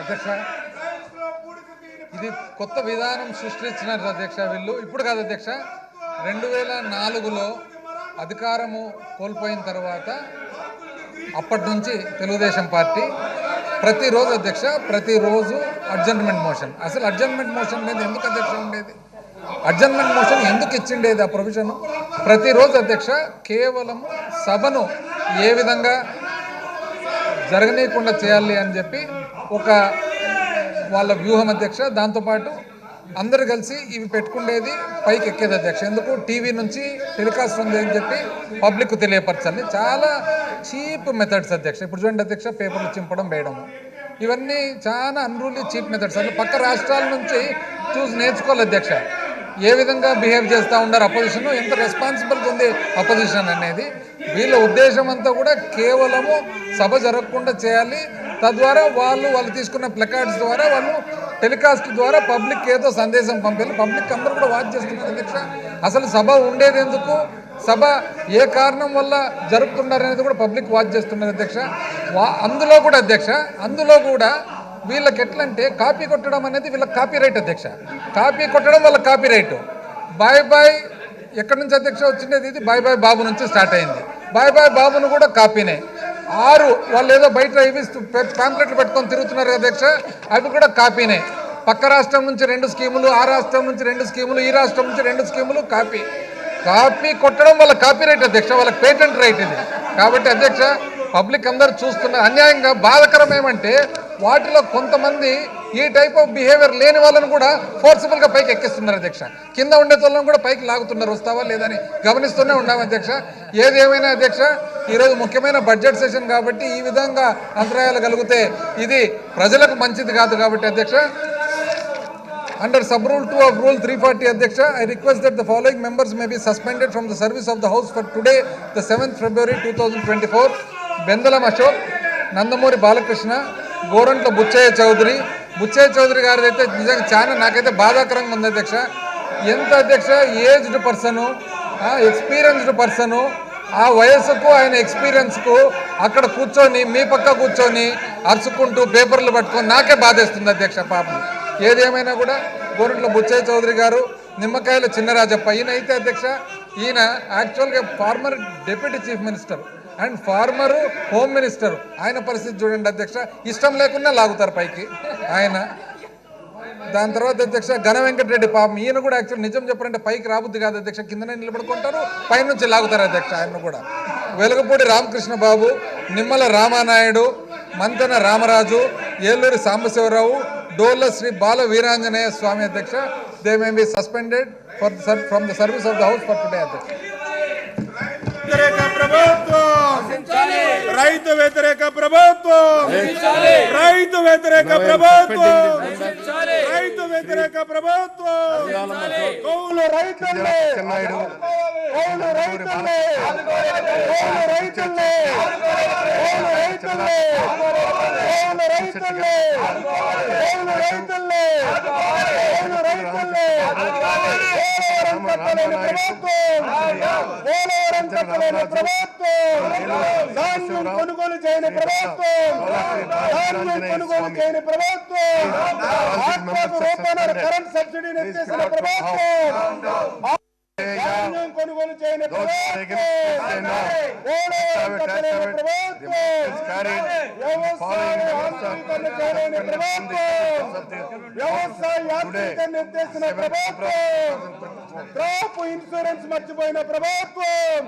అధ్యక్ష, ఇది కొత్త విధానం సృష్టించినారు అధ్యక్ష. వీళ్ళు ఇప్పుడు కాదు అధ్యక్ష, 2004లో అధికారము కోల్పోయిన తర్వాత అప్పటి నుంచి తెలుగుదేశం పార్టీ ప్రతిరోజు అధ్యక్ష, ప్రతిరోజు అడ్జర్న్మెంట్ మోషన్. అసలు అడ్జర్న్మెంట్ మోషన్ మీద ఎందుకు అధ్యక్ష ఉండేది? అడ్జర్న్మెంట్ మోషన్ ఎందుకు ఇచ్చిండేది ఆ ప్రొవిజన్? ప్రతిరోజు అధ్యక్ష కేవలం సభను ఏ విధంగా జరగనీయకుండా చేయాలి అని చెప్పి ఒక వాళ్ళ వ్యూహం అధ్యక్ష. దాంతోపాటు అందరు కలిసి ఇవి పెట్టుకుండేది పైకి ఎక్కేది అధ్యక్ష. ఎందుకు? టీవీ నుంచి టెలికాస్ట్ ఉంది అని చెప్పి పబ్లిక్ తెలియపరచాలి. చాలా చీప్ మెథడ్స్ అధ్యక్ష. ఇప్పుడు చూడండి అధ్యక్ష, పేపర్లు చింపడం, వేయడం, ఇవన్నీ చాలా అన్రూలీ చీప్ మెథడ్స్. అసలు పక్క రాష్ట్రాల నుంచి చూసి నేర్చుకోవాలి అధ్యక్ష. ఏ విధంగా బిహేవ్ చేస్తూ ఉన్నారు అపోజిషన్, ఎంత రెస్పాన్సిబుల్గా ఉంది అపోజిషన్ అనేది. వీళ్ళ ఉద్దేశం అంతా కూడా కేవలము సభ జరగకుండా చేయాలి. తద్వారా వాళ్ళు తీసుకున్న ప్లకార్డ్స్ ద్వారా, వాళ్ళు టెలికాస్ట్ ద్వారా పబ్లిక్ ఏదో సందేశం పంపాలి. పబ్లిక్ అందరూ కూడా వాచ్ చేస్తున్నారు అధ్యక్ష. అసలు సభ ఉండేది ఎందుకు, సభ ఏ కారణం వల్ల జరుపుతున్నారు అనేది కూడా పబ్లిక్ వాచ్ చేస్తున్నారు అధ్యక్ష. అందులో కూడా అధ్యక్ష, అందులో కూడా వీళ్ళకి ఎట్లంటే కాపీ కొట్టడం అనేది వీళ్ళకి కాపీ రైట్ అధ్యక్ష. కాపీ కొట్టడం వాళ్ళ కాపీ రైట్. బాయ్ బాయ్ ఎక్కడి నుంచి అధ్యక్ష వచ్చిండేది? ఇది బాయ్ బాయ్ బాబు నుంచి స్టార్ట్ అయింది. బాయ్ బాయ్ బాబును కూడా కాపీనే. 6 వాళ్ళు ఏదో బయట ఇవి ప్యాంప్లెట్లు పెట్టుకొని తిరుగుతున్నారు అధ్యక్ష, అవి కూడా కాపీనే. పక్క రాష్ట్రం నుంచి 2 స్కీములు, ఆ రాష్ట్రం నుంచి 2 స్కీములు, ఈ రాష్ట్రం నుంచి 2 స్కీములు, కాపీ. కాపీ కొట్టడం వాళ్ళ కాపీ రైట్ అధ్యక్ష, వాళ్ళకి పేటెంట్ రైట్ ఇది. కాబట్టి అధ్యక్ష, పబ్లిక్ అందరూ చూస్తున్నారు. అన్యాయంగా బాధకరం ఏమంటే వాటిలో కొంతమంది ఈ టైప్ ఆఫ్ బిహేవియర్ లేని వాళ్ళని కూడా ఫోర్సిబుల్గా పైకి ఎక్కిస్తున్నారు అధ్యక్ష. కింద ఉండే వాళ్ళని కూడా పైకి లాగుతున్నారు. వస్తావా లేదని గమనిస్తూనే ఉన్నాం అధ్యక్ష. ఏది ఏమైనా అధ్యక్ష, ఈరోజు ముఖ్యమైన బడ్జెట్ సెషన్ కాబట్టి ఈ విధంగా అంతరాయాలు కలిగితే ఇది ప్రజలకు మంచిది కాదు. కాబట్టి అధ్యక్ష, under sub rule 2 of rule 340 అధ్యక్ష, I request that the following members may be suspended from the service of the house for today, the 7th February 2024. Bendalam Ashok, Nandamuri Balakrishna, Gorantla Buchaiah Chowdary. Buchaiah Chowdary గారి అయితే నిజంగా చాలా నాకైతే బాధాకరంగా ఉంది అధ్యక్ష. ఎంత అధ్యక్ష, ఏజ్డ్ పర్సను, ఎక్స్పీరియన్స్డ్ పర్సను, ఆ వయస్సుకు ఆయన ఎక్స్పీరియన్స్కు అక్కడ కూర్చొని మీ పక్క కూర్చొని అరుచుకుంటూ పేపర్లు పట్టుకొని నాకే బాధేస్తుంది అధ్యక్ష పాపం. ఏదేమైనా కూడా గోరంట్ల బుచ్చయ్య చౌదరి గారు, నిమ్మకాయల చిన్నరాజప్ప, ఈయన అయితే అధ్యక్ష, ఈయన యాక్చువల్గా former deputy chief minister and former home minister. ఆయన పరిస్థితి చూడండి అధ్యక్ష, ఇష్టం లేకుండా లాగుతారు పైకి ఆయన. దాని తర్వాత అధ్యక్ష ఘన వెంకటరెడ్డి పాపం, ఈయన కూడా యాక్చువల్ నిజం చెప్పారంటే పైకి రాబుద్ది కాదు అధ్యక్ష, కిందనే నిలబడుకుంటారు, పైనుంచి లాగుతారు అధ్యక్ష ఆయన కూడా. వెలుగుపూడి రామకృష్ణ బాబు, నిమ్మల రామానాయుడు, మంతెన రామరాజు, ఏలూరి సాంబశివరావు, డోల్ల శ్రీ బాల వీరాంజనేయ స్వామి అధ్యక్ష. They may be suspended from the service of the house for today అధ్యక్ష. రైతు వ్యతిరేక ప్రభుత్వం, రైతు వ్యతిరేక ప్రభుత్వం, రైతు వ్యతిరేక ప్రభుత్వం. కౌలు రైతుల్ని, కౌలు రైతుల్ని, కౌలు రైతుల్ని, కౌలు రైతుల్ని, కౌలు రైతుల్ని, కౌలు రైతుల్ని, కౌలు రైతుల్ని. పోలవరం కట్టలేని ప్రభుత్వం, ధాన్యం కొనుగోలు చేయని ప్రభుత్వం, ధాన్యం కొనుగోలు చేయని ప్రభుత్వం, ఆత్మకు రూపాయల కరెంట్ సబ్సిడీని ఎత్తేసిన ప్రభుత్వం, ధాన్యం కొనుగోలు చేయని ప్రభుత్వం, పోలవరం కట్టలేని ప్రభుత్వం, వ్యవసాయ యాంత్రీకరణ చేయలేని ప్రభుత్వం, వ్యవసాయ యాంత్రీకరణ ఎత్తేసిన ప్రభుత్వం, క్రాప్ ఇన్సూరెన్స్ మర్చిపోయిన ప్రభుత్వం.